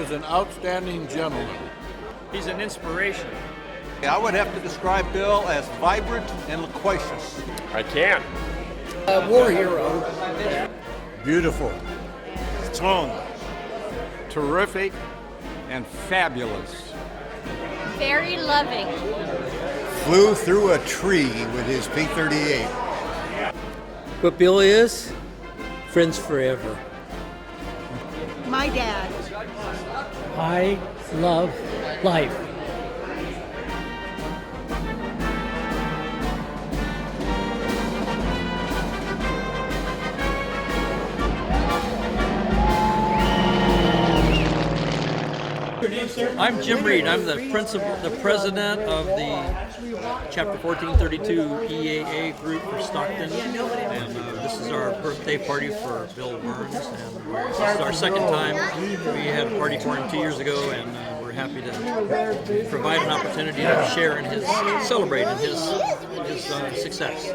was an outstanding gentleman. He's an inspiration. I would have to describe Bill as vibrant and loquacious. I can't. A war hero. Beautiful. Strong. Terrific and fabulous. Very loving. Flew through a tree with his P-38. What Bill is? Friends forever. My dad. I love life. I'm Jim Reed. I'm the president of the Chapter 1432 EAA group for Stockton, and this is our birthday party for Bill Behrns. And this is our second time. We had a party for him 2 years ago, and we're happy to provide an opportunity to share in his, celebrate in his success.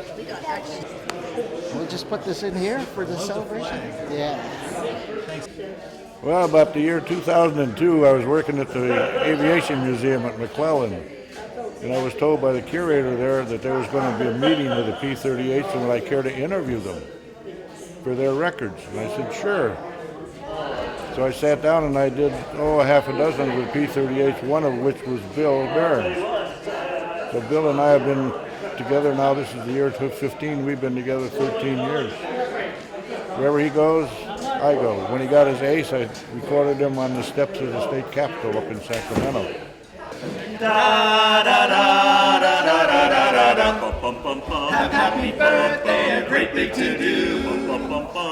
We'll just put this in here for the celebration. Yeah. Well, about the year 2002, I was working at the Aviation Museum at McClellan, and I was told by the curator there that there was going to be a meeting with the P-38s and would I care to interview them for their records. And I said, sure. So I sat down and I did, a half a dozen of the P-38s, one of which was Bill Behrns. So Bill and I have been together now, this is the year 2015, we've been together 13 years. Wherever he goes, I go. When he got his ace, I recorded him on the steps of the state capitol up in Sacramento. Happy birthday, a great big to-do.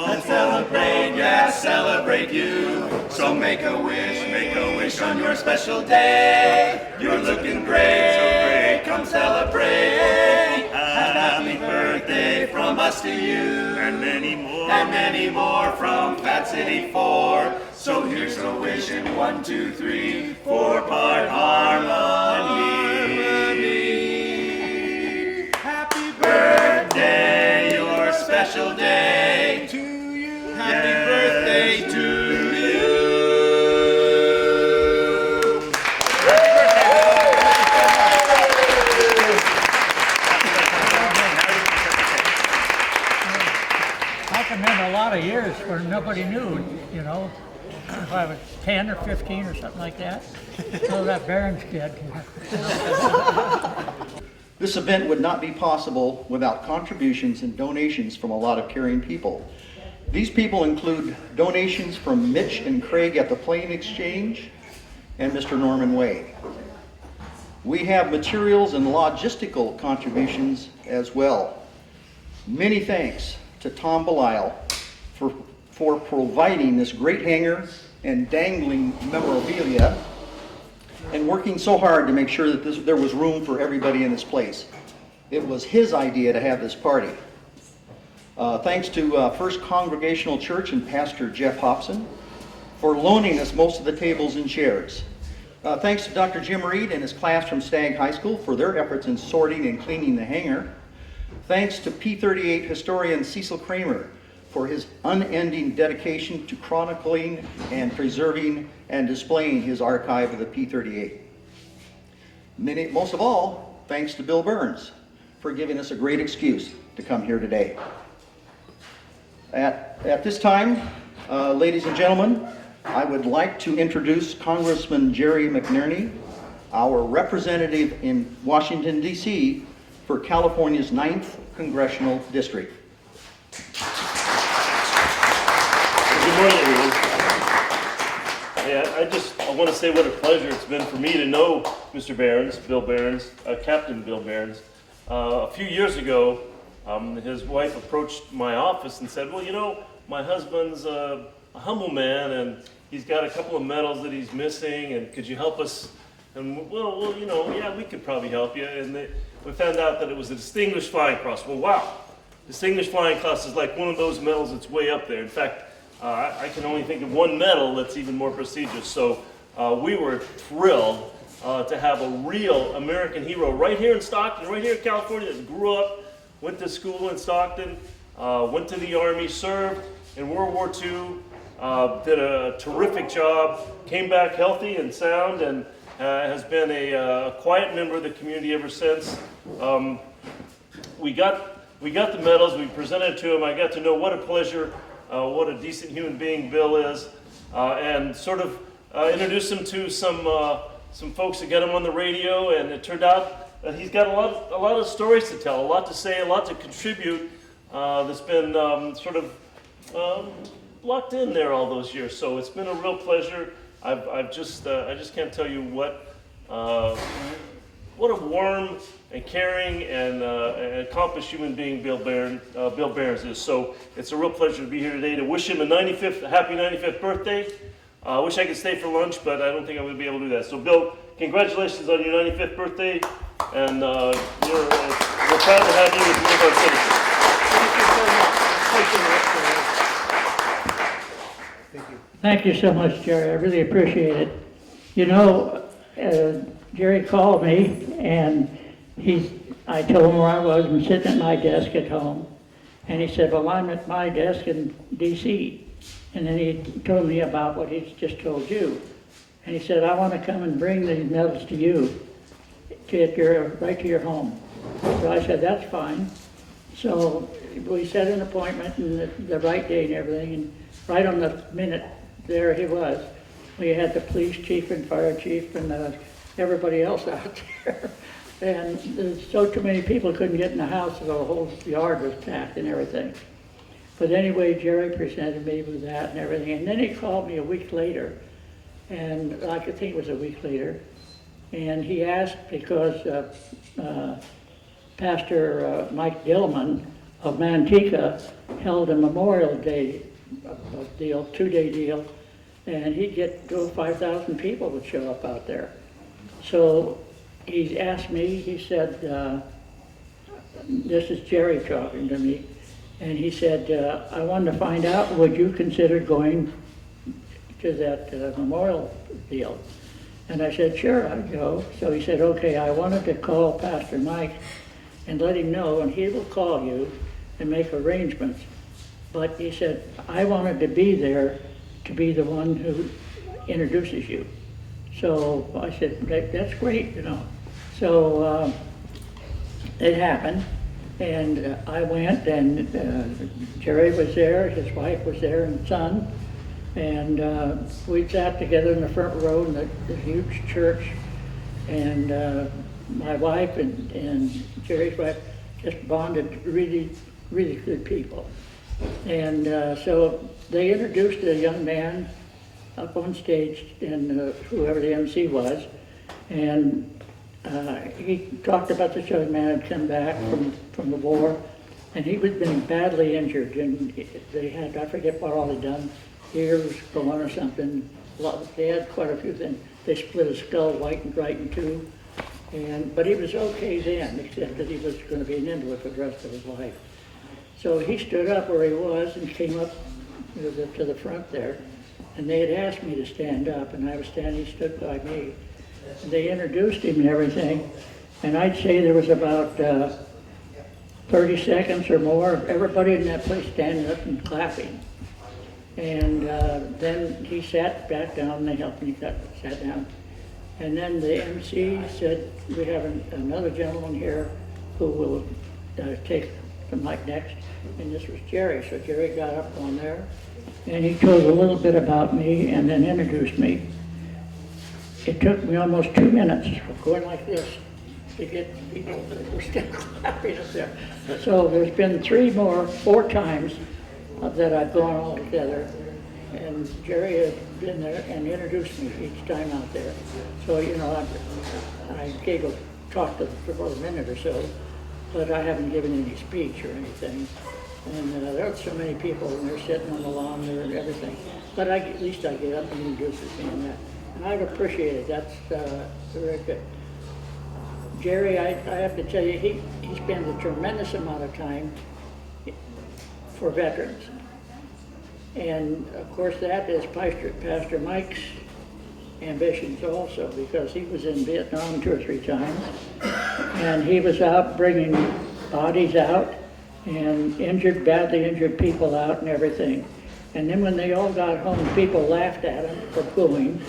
Let's celebrate, yeah, celebrate you. So make a wish on your special day. You're looking great, so great, come celebrate. Happy birthday from us to you. And many more from Fat City 4. So here's a wish in 1, 2, 3, 4-part harmony. Happy birthday, your special day. To you. Happy birthday to you. I can remember a lot of years where nobody knew, you know, if I was 10 or 15 or something like that. So that Behrns kid. This event would not be possible without contributions and donations from a lot of caring people. These people include donations from Mitch and Craig at the Plane Exchange and Mr. Norman Way. We have materials and logistical contributions as well. Many thanks to Tom Belisle for providing this great hangar and dangling memorabilia and working so hard to make sure that there was room for everybody in this place. It was his idea to have this party. Thanks to First Congregational Church and Pastor Jeff Hobson for loaning us most of the tables and chairs. Thanks to Dr. Jim Reed and his class from Stagg High School for their efforts in sorting and cleaning the hangar. Thanks to P-38 historian Cecil Kramer for his unending dedication to chronicling and preserving and displaying his archive of the P-38. Most of all, thanks to Bill Behrns for giving us a great excuse to come here today. At this time, ladies and gentlemen, I would like to introduce Congressman Jerry McNerney, our representative in Washington, D.C. for California's 9th Congressional District. Good morning, everyone. I want to say what a pleasure it's been for me to know Mr. Behrns, Bill Behrns, Captain Bill Behrns. A few years ago, his wife approached my office and said, well, you know, my husband's a humble man and he's got a couple of medals that he's missing, and could you help us? And well, you know, yeah, we could probably help you. And we found out that it was a Distinguished Flying Cross. Well, wow. Distinguished Flying Cross is like one of those medals that's way up there. In fact, I can only think of one medal that's even more prestigious. So we were thrilled to have a real American hero right here in Stockton, right here in California, that grew up, went to school in Stockton, went to the Army, served in World War II, did a terrific job, came back healthy and sound, and has been a quiet member of the community ever since. We got the medals, we presented to him. I got to know what a pleasure, what a decent human being Bill is, and sort of introduced him to some folks that got him on the radio, and it turned out that he's got a lot of stories to tell, a lot to say, a lot to contribute that's been sort of locked in there all those years. So it's been a real pleasure. I just can't tell you what a warm and caring and accomplished human being Bill Behrns is. So it's a real pleasure to be here today to wish him a happy 95th birthday. I wish I could stay for lunch, but I don't think I'm going to be able to do that. So Bill, congratulations on your 95th birthday, and we're proud to have you as one of our citizens. Thank you so much, Jerry. I really appreciate it. You know, Jerry called me, and I told him where I was. I'm sitting at my desk at home, and he said, well, I'm at my desk in D.C., and then he told me about what he just told you. And he said, I want to come and bring these medals to you, right to your home. So I said, that's fine. So we set an appointment and the right date and everything, and right on the minute, there he was. We had the police chief and fire chief and everybody else out there. And so too many people couldn't get in the house, so the whole yard was packed and everything. But anyway, Jerry presented me with that and everything. And then he called me a week later, and I could think it was a week later. And he asked because Pastor Mike Dillman of Manteca held a Memorial Day deal, 2-day deal, and he'd get 5,000 people would show up out there. So he asked me, he said, this is Jerry talking to me, and he said, I wanted to find out, would you consider going to that memorial deal? And I said, sure, I'd go. So he said, okay, I wanted to call Pastor Mike and let him know, and he will call you and make arrangements. But he said, I wanted to be there to be the one who introduces you. So I said, that's great, you know. So it happened, and I went, and Jerry was there, his wife was there, and son, and we sat together in the front row in the huge church, and my wife and Jerry's wife just bonded, really, really good people. And so they introduced a young man up on stage, and whoever the MC was, and he talked about this young man had come back from the war, and he was been badly injured, and they had, I forget what all they'd done, ears gone or something. They had quite a few things. They split his skull right in two, but he was okay then, except that he was going to be an invalid for the rest of his life. So he stood up where he was and came up to the front there, and they had asked me to stand up, and I was standing, he stood by me. And they introduced him and everything, and I'd say there was about 30 seconds or more of everybody in that place standing up and clapping. And then he sat back down, and they helped me sat down. And then the MC said, we have another gentleman here who will take the mic next, and this was Jerry. So Jerry got up on there, and he told a little bit about me and then introduced me. It took me almost 2 minutes of going like this to get people that were still clapping up there. So there's been 4 times that I've gone all together, and Jerry has been there and introduced me each time out there. So, you know, I gave a talk for about a minute or so, but I haven't given any speech or anything. And there are so many people, and they're sitting on the lawn there and everything. But at least I get up and introduce me and that. And I'd appreciate it. That's very good. Jerry, I have to tell you, he spends a tremendous amount of time for veterans. And of course that is Pastor Mike's ambitions also, because he was in Vietnam 2 or 3 times, and he was out bringing bodies out and badly injured people out and everything. And then when they all got home, people laughed at him for pooing,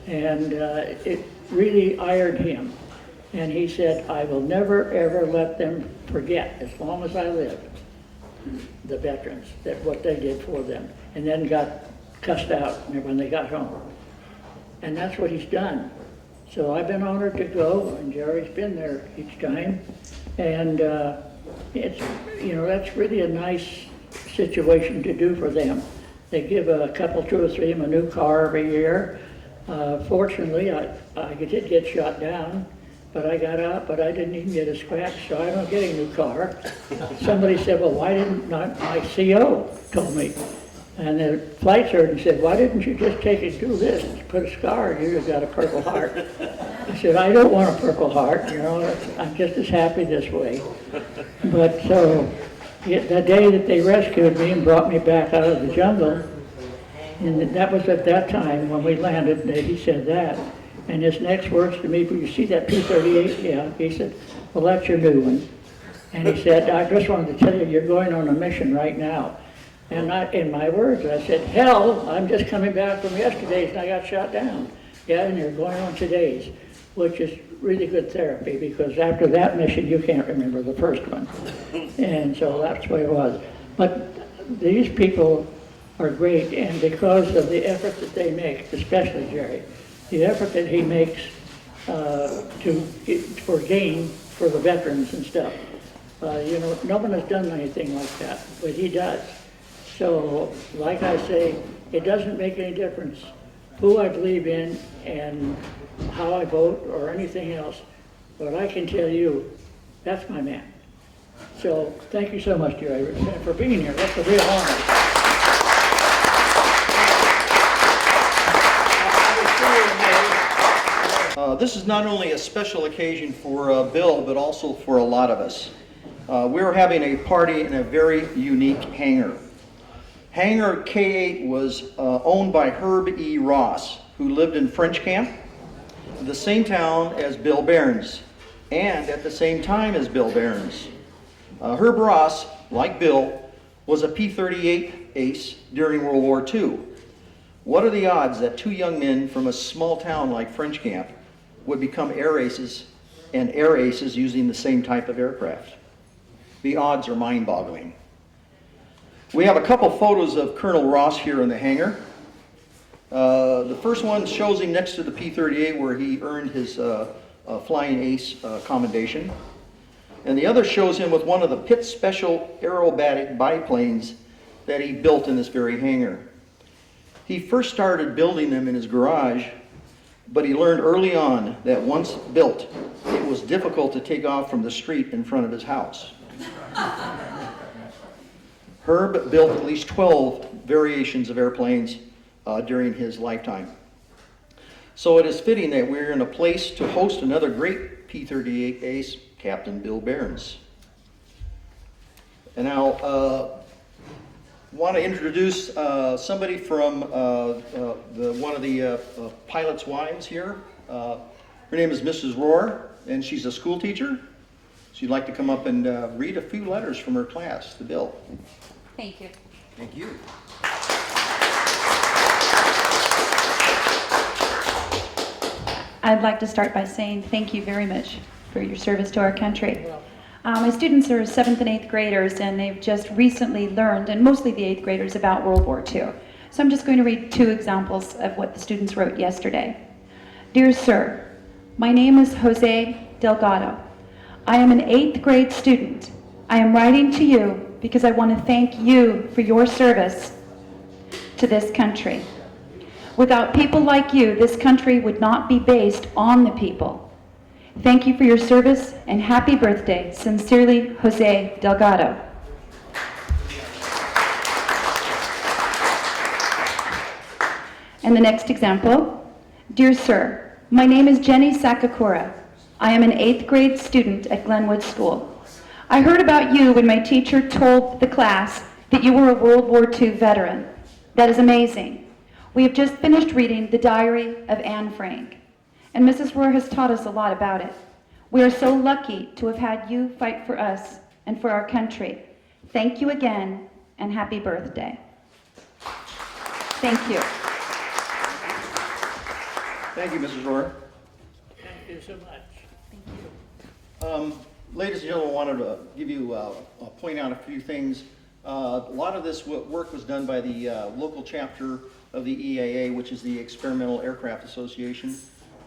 and it really ironed him. And he said, I will never, ever let them forget, as long as I live, the veterans, that what they did for them. And then got cussed out when they got home. And that's what he's done. So I've been honored to go, and Jerry's been there each time. And it's, you know, that's really a nice situation to do for them. They give a couple, 2 or 3 of them a new car every year. Fortunately, I did get shot down, but I got out, but I didn't even get a scratch, so I don't get a new car. Somebody said, well, why didn't not my CO told me? And the flight surgeon said, why didn't you just take it, do this, put a scar, you've got a Purple Heart. I said, I don't want a Purple Heart, you know, I'm just as happy this way. But so, the day that they rescued me and brought me back out of the jungle, and that was at that time when we landed, that he said that. And his next words to me, you see that P-38? Yeah. He said, well, that's your new one. And he said, I just wanted to tell you, you're going on a mission right now. And in my words, I said, hell, I'm just coming back from yesterday's and I got shot down. Yeah, and you're going on today's, which is really good therapy, because after that mission, you can't remember the first one. And so that's the way it was. But these people are great, and because of the effort that they make, especially Jerry, the effort that he makes for gain for the veterans and stuff. You know, no one has done anything like that, but he does. So, like I say, it doesn't make any difference who I believe in and how I vote or anything else, but I can tell you, that's my man. So, thank you so much, Jerry, for being here. That's a real honor. This is not only a special occasion for Bill, but also for a lot of us. We're having a party in a very unique hangar. Hangar K8 was owned by Herb E. Ross, who lived in French Camp, the same town as Bill Behrns, and at the same time as Bill Behrns. Herb Ross, like Bill, was a P-38 ace during World War II. What are the odds that 2 young men from a small town like French Camp would become air aces, and air aces using the same type of aircraft? The odds are mind-boggling. We have a couple photos of Colonel Ross here in the hangar. The first one shows him next to the P-38 where he earned his Flying Ace commendation. And the other shows him with one of the Pitt Special aerobatic biplanes that he built in this very hangar. He first started building them in his garage, but he learned early on that once built, it was difficult to take off from the street in front of his house. Herb built at least 12 variations of airplanes during his lifetime. So it is fitting that we're in a place to host another great P-38 ace, Captain Bill Behrns. And now, want to introduce somebody from one of the pilot's wives here. Her name is Mrs. Rohr, and she's a school teacher. She'd like to come up and read a few letters from her class to Bill. Thank you. Thank you. I'd like to start by saying thank you very much for your service to our country. My students are 7th and 8th graders, and they've just recently learned, and mostly the 8th graders, about World War II. So I'm just going to read 2 examples of what the students wrote yesterday. Dear Sir, my name is Jose Delgado. I am an 8th grade student. I am writing to you because I want to thank you for your service to this country. Without people like you, this country would not be based on the people. Thank you for your service, and happy birthday. Sincerely, Jose Delgado. And the next example. Dear Sir, my name is Jenny Sakakura. I am an 8th grade student at Glenwood School. I heard about you when my teacher told the class that you were a World War II veteran. That is amazing. We have just finished reading The Diary of Anne Frank, and Mrs. Rohr has taught us a lot about it. We are so lucky to have had you fight for us and for our country. Thank you again, and happy birthday. Thank you. Thank you, Mrs. Rohr. Thank you so much. Ladies and gentlemen, I wanted to give you, point out a few things. A lot of this work was done by the local chapter of the EAA, which is the Experimental Aircraft Association,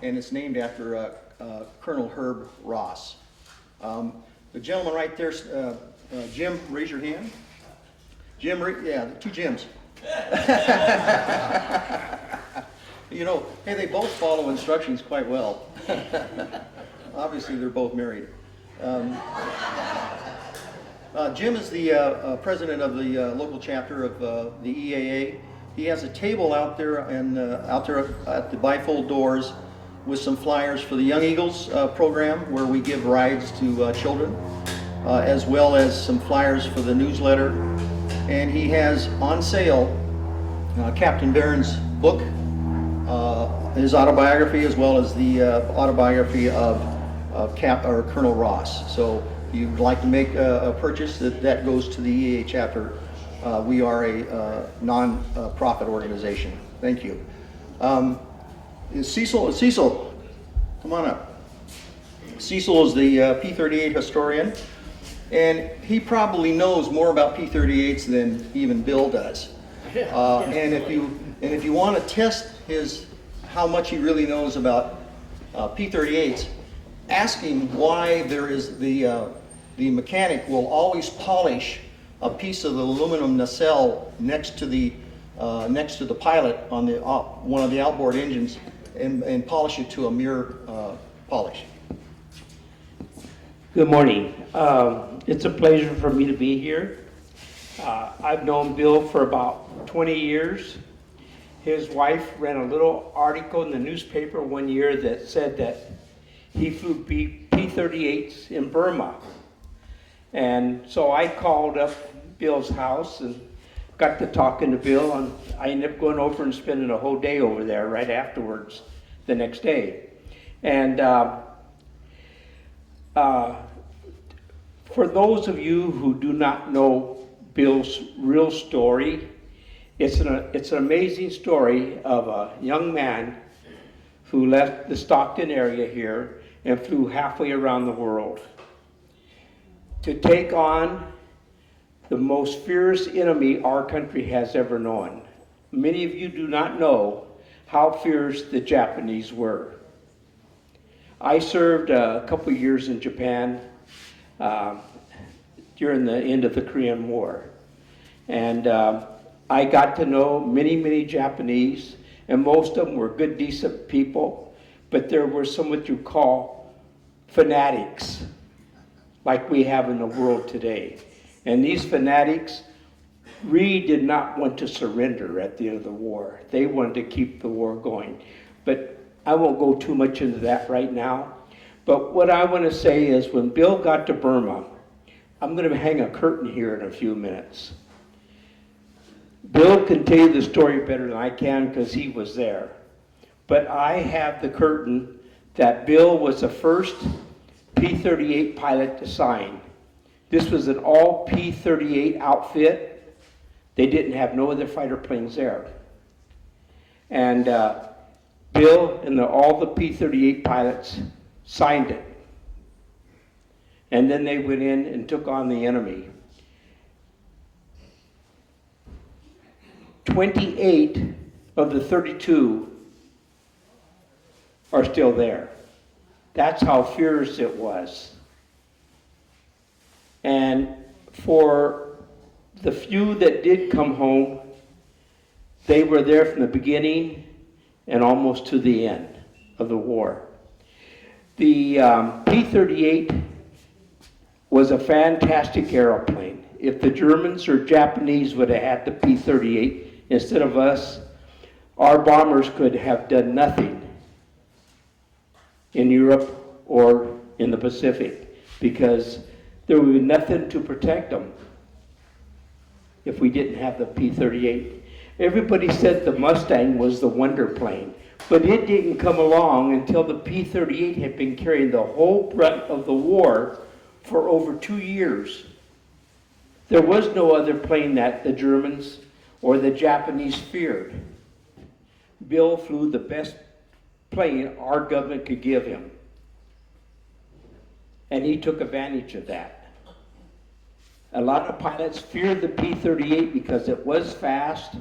and it's named after Colonel Herb Ross. The gentleman right there, Jim, raise your hand. Jim, yeah, two Jims. You know, hey, they both follow instructions quite well. Obviously, they're both married. Jim is the president of the local chapter of the EAA. He has a table out there and out there at the bifold doors with some flyers for the Young Eagles program, where we give rides to children, as well as some flyers for the newsletter. And he has on sale Captain Behrns' book, his autobiography, as well as the autobiography of Colonel Ross. So if you'd like to make a purchase, that goes to the EAA chapter. We are a non-profit organization. Thank you. Cecil, come on up. Cecil is the P-38 historian, and he probably knows more about P-38s than even Bill does. And if you want to test how much he really knows about P-38s, ask him why there is the mechanic will always polish a piece of the aluminum nacelle next to the pilot on the one of the outboard engines and polish it to a mirror polish. Good morning. It's a pleasure for me to be here. I've known Bill for about 20 years. His wife ran a little article in the newspaper one year that said that he flew P-38s in Burma. And so I called up Bill's house and got to talking to Bill, and I ended up going over and spending a whole day over there right afterwards the next day. And for those of you who do not know Bill's real story, it's an amazing story of a young man who left the Stockton area here and flew halfway around the world to take on the most fierce enemy our country has ever known. Many of you do not know how fierce the Japanese were. I served a couple years in Japan during the end of the Korean War. And I got to know many, many Japanese, and most of them were good, decent people, but there were some what you call fanatics, like we have in the world today. And these fanatics really did not want to surrender at the end of the war. They wanted to keep the war going. But I won't go too much into that right now. But what I want to say is when Bill got to Burma, I'm going to hang a curtain here in a few minutes. Bill can tell you the story better than I can because he was there. But I have the curtain that Bill was the first P-38 pilot to sign. This was an all P-38 outfit. They didn't have no other fighter planes there. And Bill and all the P-38 pilots signed it. And then they went in and took on the enemy. 28 of the 32 are still there. That's how fierce it was. And for the few that did come home, they were there from the beginning and almost to the end of the war. The P-38 was a fantastic airplane. If the Germans or Japanese would have had the P-38 instead of us, our bombers could have done nothing in Europe or in the Pacific because there would be nothing to protect them if we didn't have the P-38. Everybody said the Mustang was the wonder plane, but it didn't come along until the P-38 had been carrying the whole brunt of the war for over 2 years. There was no other plane that the Germans or the Japanese feared. Bill flew the best plane our government could give him. And he took advantage of that. A lot of pilots feared the P-38 because it was fast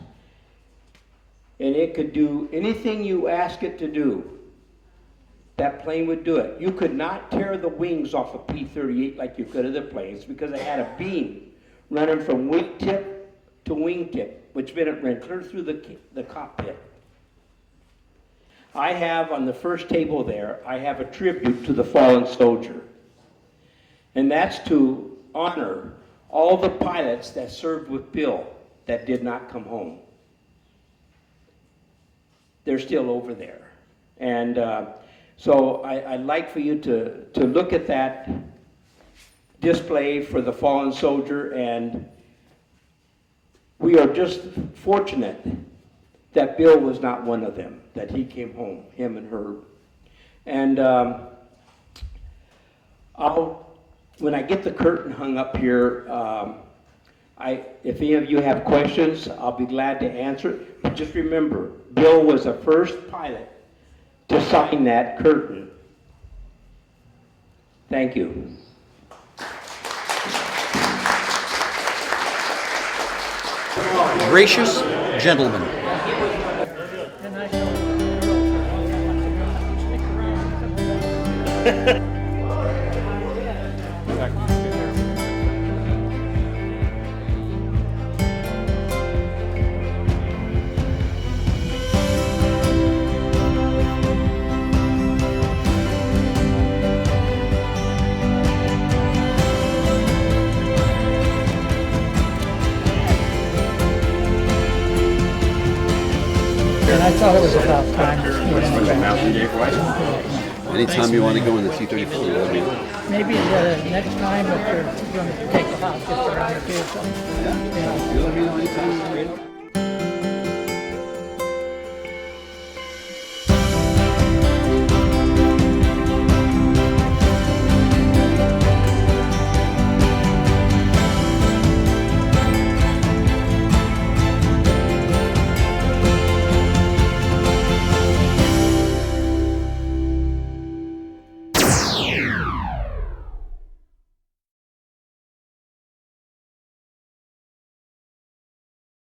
and it could do anything you ask it to do. That plane would do it. You could not tear the wings off a P-38 like you could other planes because it had a beam running from wingtip to wingtip, which meant it ran clear through the cockpit. I have on the first table there, I have a tribute to the fallen soldier. And that's to honor all the pilots that served with Bill that did not come home. They're still over there. And so I'd like for you to look at that display for the fallen soldier, and we are just fortunate that Bill was not one of them, that he came home, him and Herb. And when I get the curtain hung up here, if any of you have questions, I'll be glad to answer it. But just remember, Bill was the first pilot to sign that curtain. Thank you. Gracious gentlemen, And I thought it was about time to see Anytime you want to go in the T-34, let me know. maybe the next time if you're going to take the house just around the kids. Yeah. Let me know anytime.